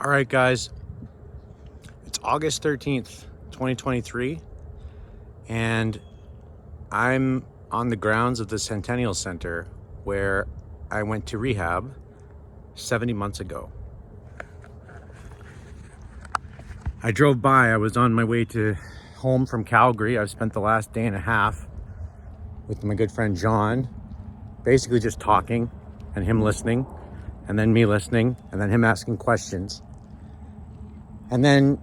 All right, guys, it's August 13th, 2023, and I'm on the grounds of the Centennial Center where I went to rehab 70 months ago. I drove by, I was on my way to home from Calgary. I've spent the last day and a half with my good friend John, basically just talking and him listening, and then me listening, and then him asking questions. And then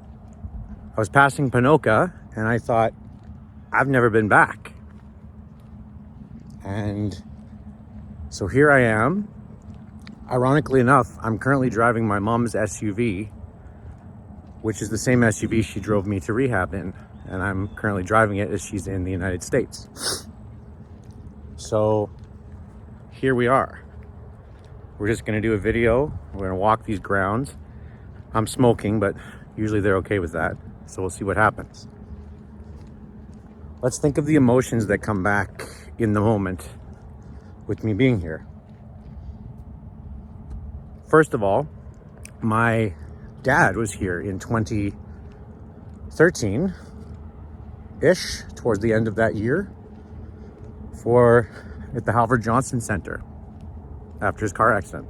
I was passing Ponoka and I thought, I've never been back. And so here I am. Ironically enough, I'm currently driving my mom's SUV, which is the same SUV she drove me to rehab in. And I'm currently driving it as she's in the United States. So here we are. We're just gonna do a video. We're gonna walk these grounds. I'm smoking, but usually they're okay with that. So we'll see what happens. Let's think of the emotions that come back in the moment with me being here. First of all, my dad was here in 2013-ish, towards the end of that year, at the Halford Johnson Center after his car accident.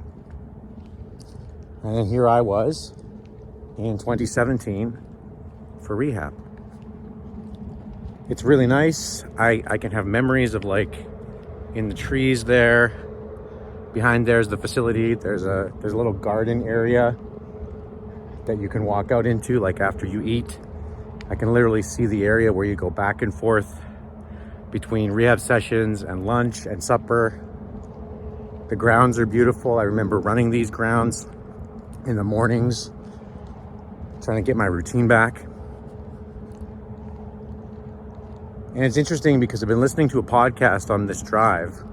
And then here I was in 2017 for rehab. It's really nice. I can have memories of, like, in the trees there. Behind there's the facility. There's a little garden area that you can walk out into, like, after you eat. I can literally see the area where you go back and forth between rehab sessions and lunch and supper. The grounds are beautiful. I remember running these grounds in the mornings, trying to get my routine back. And it's interesting because I've been listening to a podcast on this drive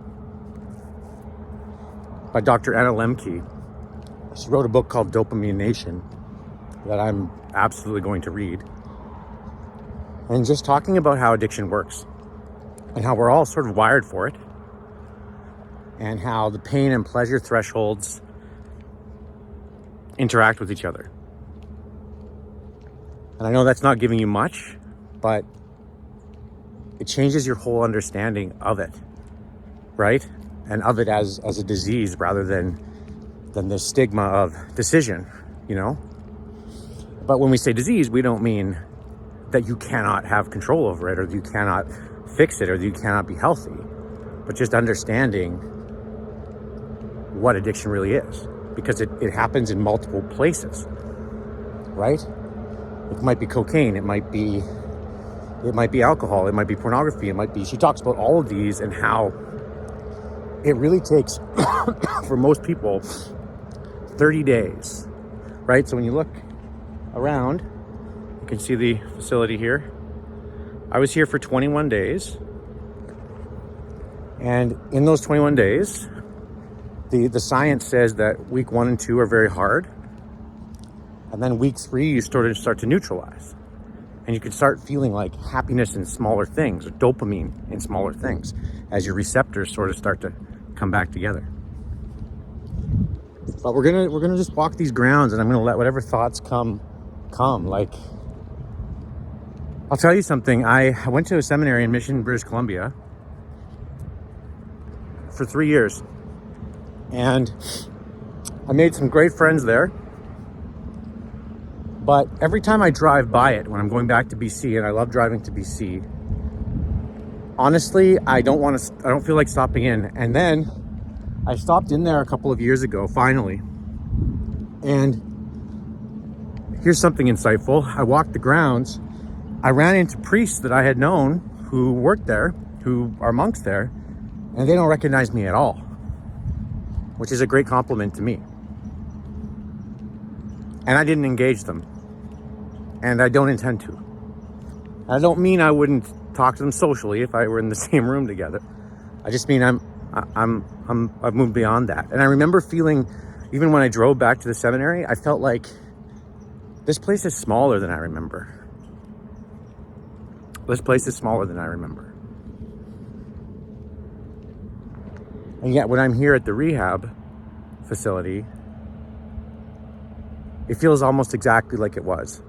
by Dr. Anna Lemke. She wrote a book called Dopamine Nation that I'm absolutely going to read. And just talking about how addiction works and how we're all sort of wired for it, and how the pain and pleasure thresholds interact with each other. And I know that's not giving you much, but it changes your whole understanding of it, right? And of it as a disease rather than the stigma of decision, you know? But when we say disease, we don't mean that you cannot have control over it, or that you cannot fix it, or that you cannot be healthy, but just understanding what addiction really is, because it happens in multiple places, right? It might be cocaine, it might be alcohol, it might be pornography, she talks about all of these and how it really takes, for most people, 30 days, right? So when you look around, you can see the facility here. I was here for 21 days. And in those 21 days, the science says that week 1 and 2 are very hard. And then week 3, you start to neutralize. And you can start feeling like happiness in smaller things, or dopamine in smaller things, as your receptors sort of start to come back together. But we're gonna just walk these grounds, and I'm gonna let whatever thoughts come. Like, I'll tell you something. I went to a seminary in Mission, British Columbia for 3 years, and I made some great friends there. But every time I drive by it, when I'm going back to BC, and I love driving to BC, honestly, I don't feel like stopping in. And then I stopped in there a couple of years ago, finally. And here's something insightful. I walked the grounds. I ran into priests that I had known who worked there, who are monks there, and they don't recognize me at all, which is a great compliment to me. And I didn't engage them. And I don't intend to. I don't mean I wouldn't talk to them socially if I were in the same room together. I just mean I've moved beyond that. And I remember feeling, even when I drove back to the seminary, I felt like this place is smaller than I remember. This place is smaller than I remember. And yet when I'm here at the rehab facility, it feels almost exactly like it was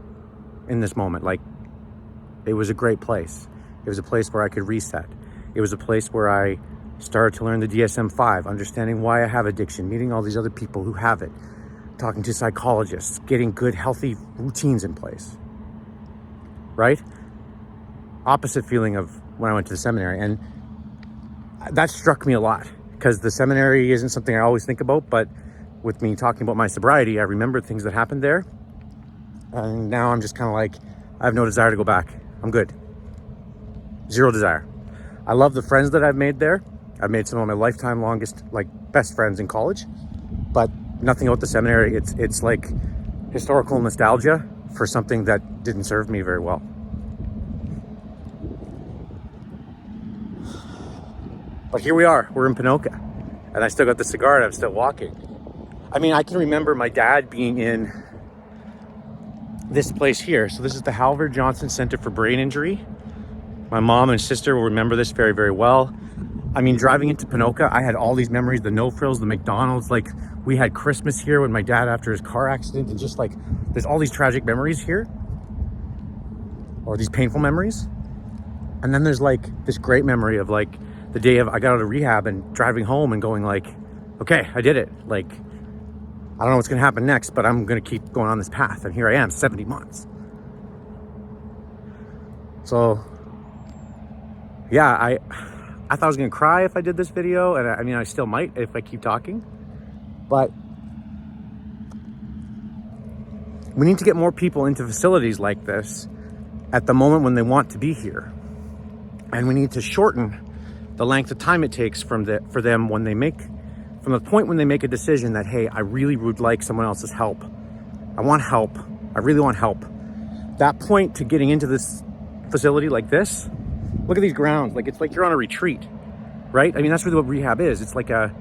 in this moment. Like, it was a great place. It was a place where I could reset. It was a place where I started to learn the DSM-5, understanding why I have addiction, meeting all these other people who have it, talking to psychologists, getting good, healthy routines in place, right? Opposite feeling of when I went to the seminary. And that struck me a lot, because the seminary isn't something I always think about, but with me talking about my sobriety, I remember things that happened there. And now I'm just kind of like, I have no desire to go back. I'm good. Zero desire. I love the friends that I've made there. I've made some of my lifetime longest, like, best friends in college, but nothing about the seminary. It's like historical nostalgia for something that didn't serve me very well. But here we are, we're in Ponoka, and I still got the cigar and I'm still walking. I mean, I can remember my dad being in this place here. So this is the Halvard Johnson Center for Brain Injury. My mom and sister will remember this very, very well. I mean, driving into Ponoka, I had all these memories, the no frills, the McDonald's, like, we had Christmas here with my dad after his car accident, and just like, there's all these tragic memories here, or these painful memories. And then there's like this great memory of like the day of I got out of rehab and driving home and going like, okay, I did it. Like, I don't know what's gonna happen next, but I'm gonna keep going on this path. And here I am, 70 months. So yeah, I thought I was gonna cry if I did this video, and I mean, I still might if I keep talking, but we need to get more people into facilities like this at the moment when they want to be here. And we need to shorten the length of time it takes for them when they make, from the point when they make a decision that, hey, I really would like someone else's help. I want help. I really want help. That point to getting into this facility like this, look at these grounds. Like, it's like you're on a retreat, right? I mean, that's really what rehab is. It's like a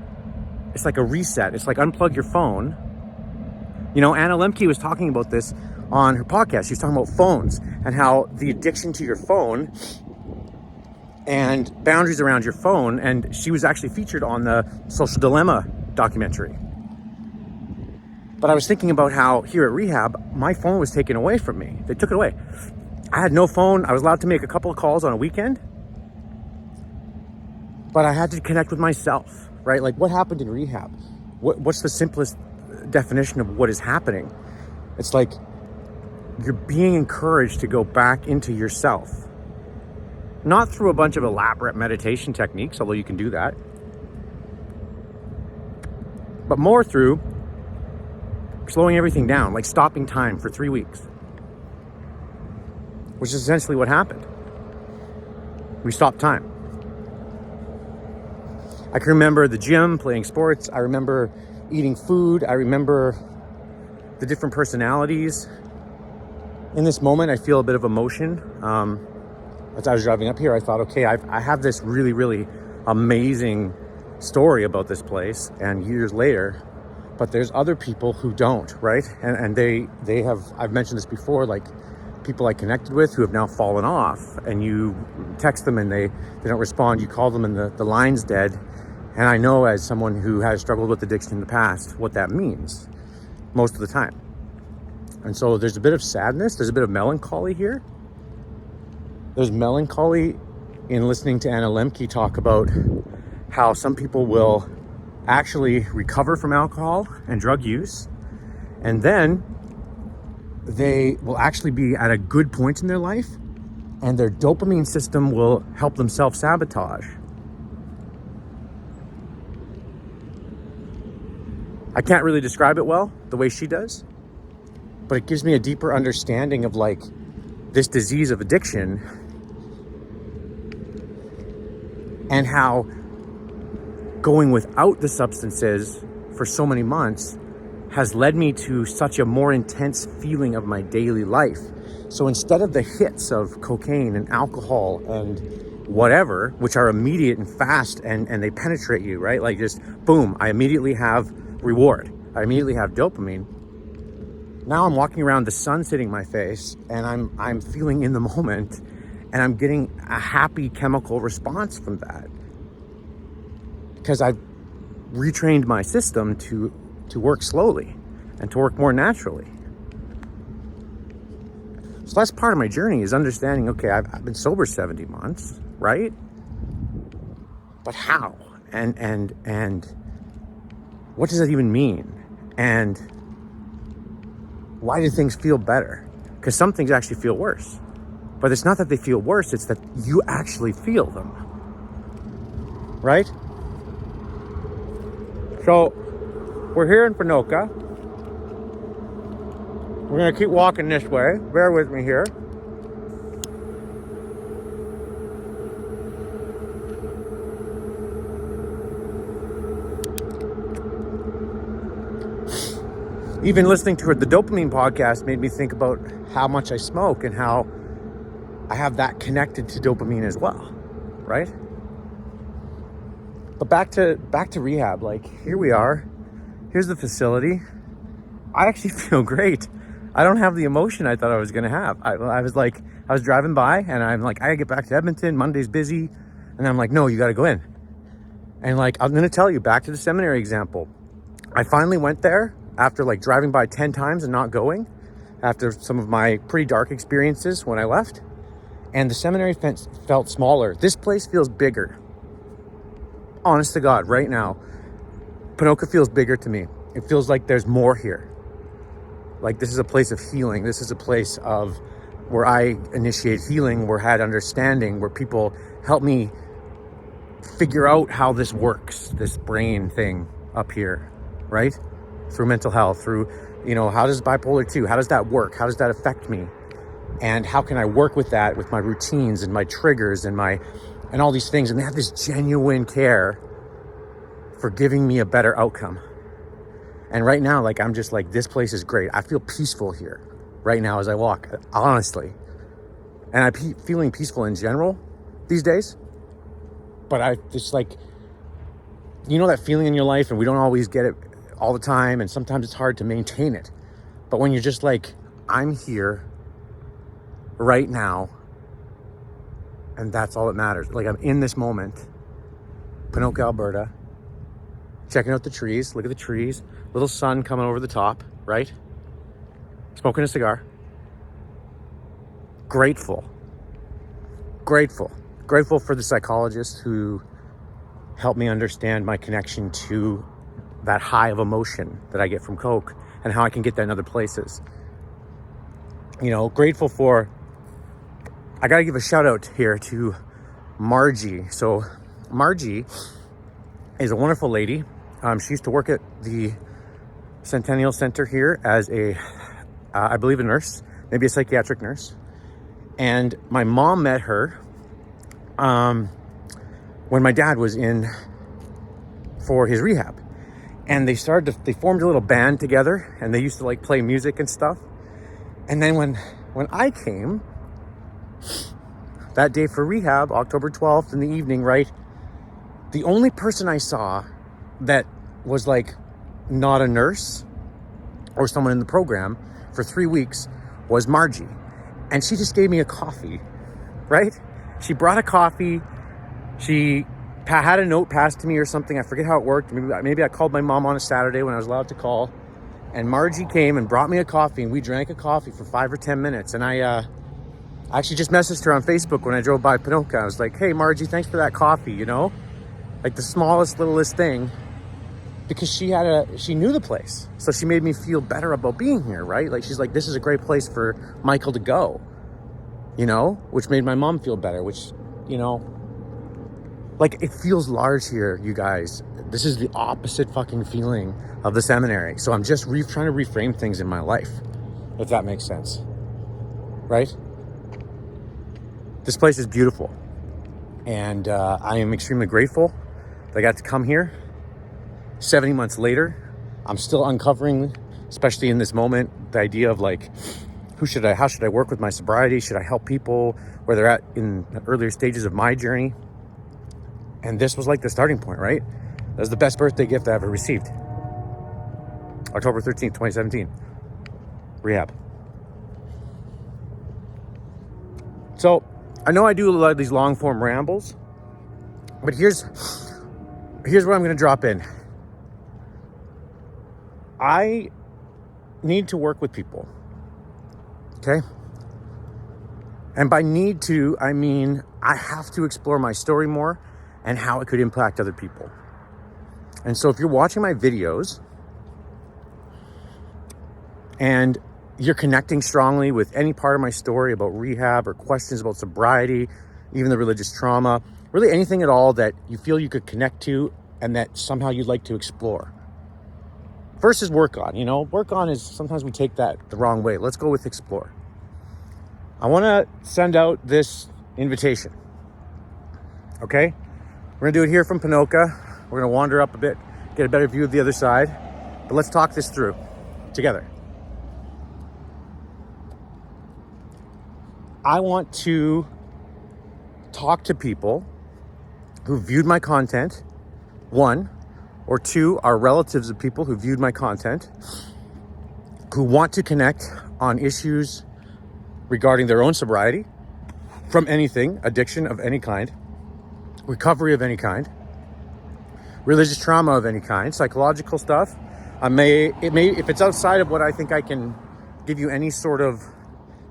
reset. It's like unplug your phone. You know, Anna Lemke was talking about this on her podcast. She was talking about phones and how the addiction to your phone and boundaries around your phone. And she was actually featured on the Social Dilemma documentary. But I was thinking about how here at rehab, my phone was taken away from me. They took it away. I had no phone. I was allowed to make a couple of calls on a weekend, but I had to connect with myself, right? Like, what happened in rehab? What's the simplest definition of what is happening? It's like you're being encouraged to go back into yourself, not through a bunch of elaborate meditation techniques, although you can do that, but more through slowing everything down, like stopping time for 3 weeks, which is essentially what happened. We stopped time. I can remember the gym, playing sports. I remember eating food. I remember the different personalities. In this moment, I feel a bit of emotion. As I was driving up here, I thought, okay, I have this really, really amazing story about this place, and years later, but there's other people who don't, right? And they have, I've mentioned this before, like people I connected with who have now fallen off, and you text them and they don't respond. You call them and the line's dead. And I know, as someone who has struggled with addiction in the past, what that means most of the time. And so there's a bit of sadness, there's a bit of melancholy here. There's melancholy in listening to Anna Lemke talk about how some people will actually recover from alcohol and drug use, and then they will actually be at a good point in their life, and their dopamine system will help them self-sabotage. I can't really describe it well the way she does, but it gives me a deeper understanding of like this disease of addiction, and how going without the substances for so many months has led me to such a more intense feeling of my daily life. So instead of the hits of cocaine and alcohol and whatever, which are immediate and fast and they penetrate you, right? Like, just boom, I immediately have reward. I immediately have dopamine. Now I'm walking around, the sun's hitting my face, and I'm feeling in the moment, and I'm getting a happy chemical response from that, because I've retrained my system to work slowly and to work more naturally. So that's part of my journey, is understanding, okay, I've been sober 70 months, right? But how? And what does that even mean? And why do things feel better? Because some things actually feel worse. But it's not that they feel worse, it's that you actually feel them. Right? So, we're here in Ponoka. We're gonna keep walking this way. Bear with me here. Even listening to the dopamine podcast made me think about how much I smoke and how I have that connected to dopamine as well, right? But back to rehab. Like, here we are. Here's the facility. I actually feel great. I don't have the emotion I thought I was gonna have. I was driving by and I'm like, I gotta get back to Edmonton. Monday's busy, and I'm like, no, you gotta go in. And like, I'm gonna tell you, back to the seminary example. I finally went there after like driving by 10 times and not going, after some of my pretty dark experiences when I left. And the seminary felt smaller. This place feels bigger. Honest to God, right now, Ponoka feels bigger to me. It feels like there's more here. Like, this is a place of healing. This is a place of where I initiate healing, where I had understanding, where people help me figure out how this works, this brain thing up here, right? Through mental health, through, how does bipolar 2, how does that work? How does that affect me? And how can I work with that, with my routines and my triggers and all these things? And they have this genuine care for giving me a better outcome. And right now, like, I'm just like, this place is great. I feel peaceful here right now as I walk, honestly. And I'm feeling peaceful in general these days. But I just like, that feeling in your life, and we don't always get it all the time, and sometimes it's hard to maintain it. But when you're just like, I'm here right now, and that's all that matters. Like, I'm in this moment, Ponoka, Alberta, checking out the trees. Look at the trees, little sun coming over the top, right? Smoking a cigar. Grateful for the psychologist who helped me understand my connection to that high of emotion that I get from Coke and how I can get that in other places. Grateful for, I gotta give a shout out here to Margie. So Margie is a wonderful lady. She used to work at the Centennial Center here as I believe a nurse, maybe a psychiatric nurse. And my mom met her when my dad was in for his rehab. And they formed a little band together, and they used to like play music and stuff. And then when I came that day for rehab, October 12th in the evening, right? The only person I saw that was like not a nurse or someone in the program for 3 weeks was Margie. And she just gave me a coffee, right? She brought a coffee. She had a note passed to me or something. I forget how it worked. Maybe I called my mom on a Saturday when I was allowed to call. And Margie came and brought me a coffee, and we drank a coffee for 5 or 10 minutes. And I actually just messaged her on Facebook when I drove by Ponoka. I was like, hey, Margie, thanks for that coffee, Like the smallest, littlest thing. Because she knew the place. So she made me feel better about being here, right? Like, she's like, this is a great place for Michael to go, which made my mom feel better, which, like, it feels large here, you guys. This is the opposite fucking feeling of the seminary. So I'm just trying to reframe things in my life, if that makes sense, right? This place is beautiful. And I am extremely grateful that I got to come here. 70 months later, I'm still uncovering, especially in this moment, the idea of like, how should I work with my sobriety? Should I help people where they're at in the earlier stages of my journey? And this was like the starting point, right? That was the best birthday gift I ever received. October 13th, 2017. Rehab. So I know I do a lot of these long form rambles, but here's where I'm going to drop in. I need to work with people. Okay? And by need to, I mean I have to explore my story more and how it could impact other people. And so if you're watching my videos and you're connecting strongly with any part of my story about rehab or questions about sobriety, even the religious trauma, really anything at all that you feel you could connect to and that somehow you'd like to explore. Versus work on, work on is sometimes we take that the wrong way. Let's go with explore. I want to send out this invitation. Okay? We're going to do it here from Ponoka. We're going to wander up a bit, get a better view of the other side. But let's talk this through together. I want to talk to people who viewed my content, one, or two, are relatives of people who viewed my content, who want to connect on issues regarding their own sobriety from anything, addiction of any kind, recovery of any kind, religious trauma of any kind, psychological stuff. If it's outside of what I think I can give you any sort of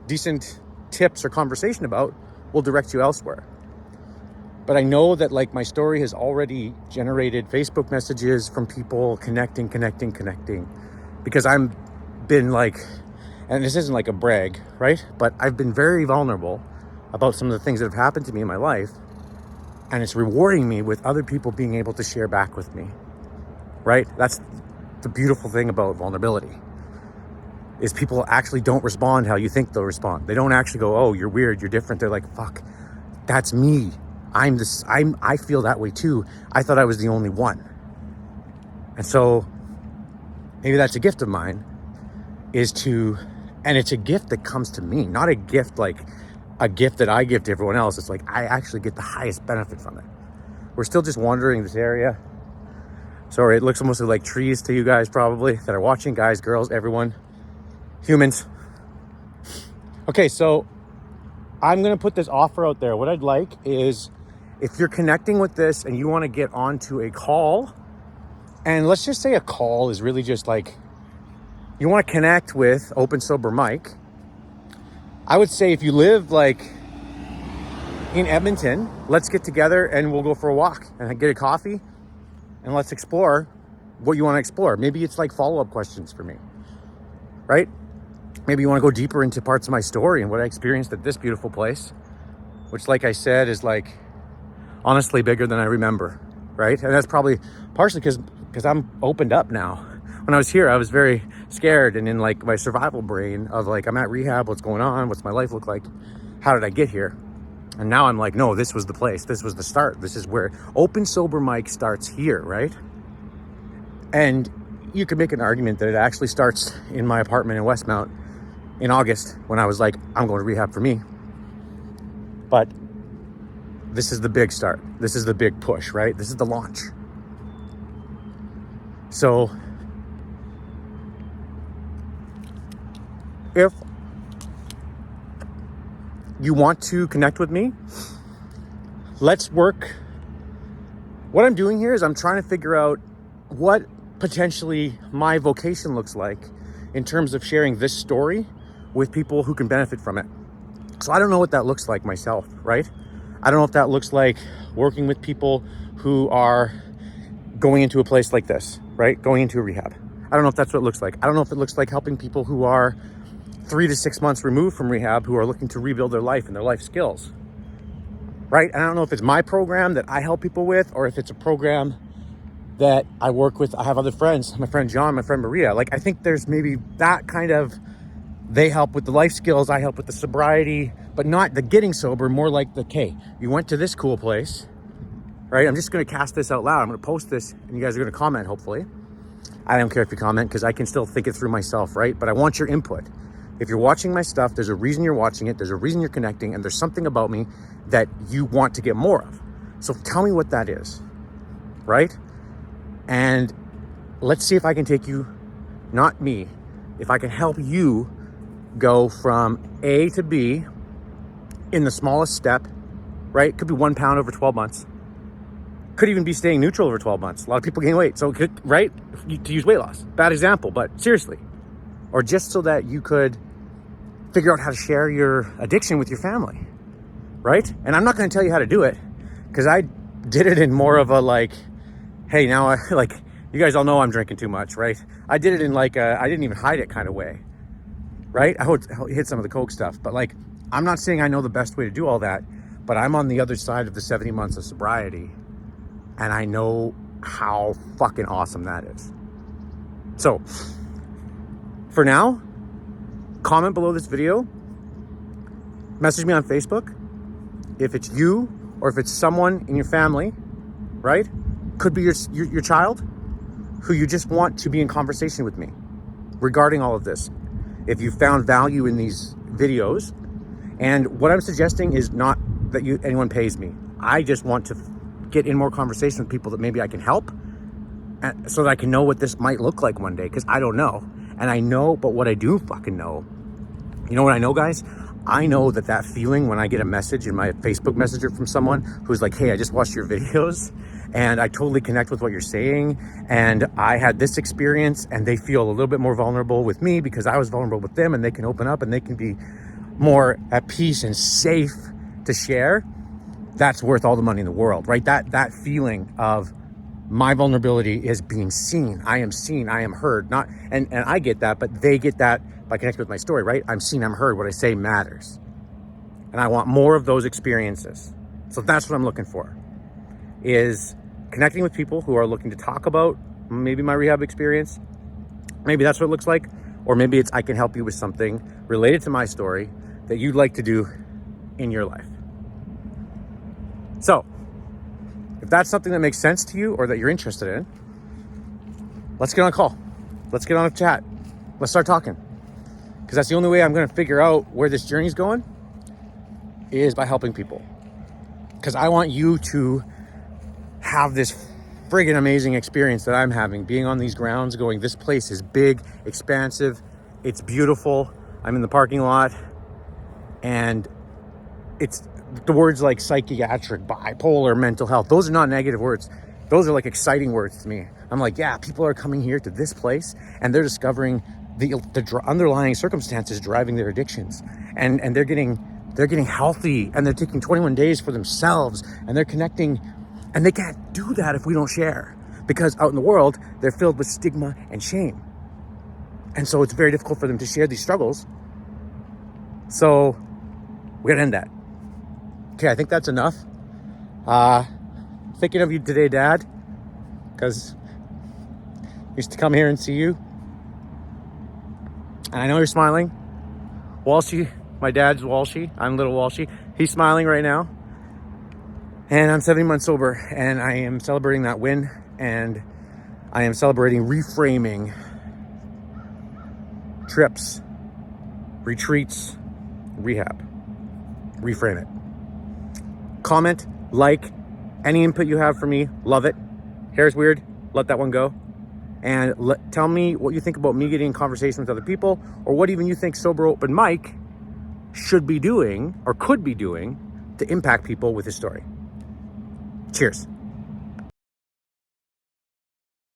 decent tips or conversation about, we'll direct you elsewhere. But I know that my story has already generated Facebook messages from people connecting, because I'm been and this isn't a brag, right? But I've been very vulnerable about some of the things that have happened to me in my life. And it's rewarding me with other people being able to share back with me, right? That's the beautiful thing about vulnerability, is people actually don't respond how you think they'll respond. They don't actually go, oh, you're weird, you're different. They're like, fuck, that's me. I feel that way too. I thought I was the only one. And so maybe that's a gift of mine, and it's a gift that comes to me, not a gift a gift that I give to everyone else. It's I actually get the highest benefit from it. We're still just wandering this area. Sorry, it looks almost like trees to you guys probably that are watching, guys, girls, everyone, humans. Okay, so I'm going to put this offer out there. What I'd like is, if you're connecting with this and you want to get onto a call, and let's just say a call is really just you want to connect with Open Sober Mike. I would say if you live in Edmonton, let's get together and we'll go for a walk and get a coffee and let's explore what you want to explore. Maybe it's follow-up questions for me, right? Maybe you want to go deeper into parts of my story and what I experienced at this beautiful place, which, like I said, is honestly bigger than I remember, right? And that's probably partially because I'm opened up now. When I was here, I was very scared and in my survival brain of I'm at rehab, what's going on? What's my life look like? How did I get here? And now I'm no, this was the place. This was the start. This is where Open Sober Mike starts here, right? And you could make an argument that it actually starts in my apartment in Westmount in August when I was I'm going to rehab for me. But this is the big start. This is the big push, right? This is the launch. So if you want to connect with me, let's work. What I'm doing here is I'm trying to figure out what potentially my vocation looks like in terms of sharing this story with people who can benefit from it. So I don't know what that looks like myself, right? I don't know if that looks like working with people who are going into a place like this, right? Going into a rehab. I don't know if that's what it looks like. I don't know if it looks like helping people who are 3 to 6 months removed from rehab, who are looking to rebuild their life and their life skills, right? And I don't know if it's my program that I help people with, or if it's a program that I work with. I have other friends, my friend John, my friend Maria. I think there's maybe that kind of, they help with the life skills, I help with the sobriety, but not the getting sober, more okay, you went to this cool place, right? I'm just going to cast this out loud. I'm going to post this and you guys are going to comment, hopefully. I don't care if you comment because I can still think it through myself, right? But I want your input. If you're watching my stuff, there's a reason you're watching it. There's a reason you're connecting, and there's something about me that you want to get more of. So tell me what that is, right? And let's see if I can take you, not me, if I can help you go from A to B in the smallest step, right? Could be 1 pound over 12 months. Could even be staying neutral over 12 months. A lot of people gain weight. So, right? To use weight loss. Bad example, but seriously. Or just so that you could figure out how to share your addiction with your family, right? And I'm not going to tell you how to do it, because I did it in more of a like, hey, now I like, you guys all know I'm drinking too much, right? I did it in like a, I didn't even hide it kind of way, right? I hit some of the Coke stuff, but like, I'm not saying I know the best way to do all that, but I'm on the other side of the 70 months of sobriety, and I know how fucking awesome that is. So for now, comment below this video, message me on Facebook. If it's you or if it's someone in your family, right? Could be your child who you just want to be in conversation with me regarding all of this. If you found value in these videos, and what I'm suggesting is not that anyone pays me. I just want to get in more conversation with people that maybe I can help, so that I can know what this might look like one day, because I don't know. And I know, but what I do fucking know, you know what I know, guys? I know that feeling when I get a message in my Facebook Messenger from someone who's like, hey, I just watched your videos and I totally connect with what you're saying, and I had this experience, and they feel a little bit more vulnerable with me because I was vulnerable with them, and they can open up and they can be more at peace and safe to share. That's worth all the money in the world, right? That feeling of my vulnerability is being seen. I am heard. Not, and I get that, but they get that by connecting with my story, right? I'm seen, I'm heard. What I say matters. And I want more of those experiences. So that's what I'm looking for, is connecting with people who are looking to talk about maybe my rehab experience. Maybe that's what it looks like. Or maybe it's I can help you with something related to my story that you'd like to do in your life. So if that's something that makes sense to you or that you're interested in, let's get on a call. Let's get on a chat. Let's start talking. Because that's the only way I'm going to figure out where this journey is going, is by helping people. Because I want you to have this friggin' amazing experience that I'm having, being on these grounds, going, this place is big, expansive, it's beautiful. I'm in the parking lot, and it's the words like psychiatric, bipolar, mental health. Those are not negative words. Those are like exciting words to me. I'm like, yeah, people are coming here to this place and they're discovering the underlying circumstances driving their addictions, and they're getting healthy, and they're taking 21 days for themselves, and they're connecting. And they can't do that if we don't share, because out in the world, they're filled with stigma and shame. And so it's very difficult for them to share these struggles. So we gotta end that. Okay, I think that's enough. Thinking of you today, Dad, because I used to come here and see you. And I know you're smiling. Walshy, my dad's Walshy. I'm little Walshy. He's smiling right now. And I'm 70 months sober, and I am celebrating that win, and I am celebrating reframing trips, retreats, rehab. Reframe it. Comment, like, any input you have for me, love it. Hair's weird, let that one go. And tell me what you think about me getting in conversation with other people, or what even you think Sober Open Mike should be doing or could be doing to impact people with his story. Cheers.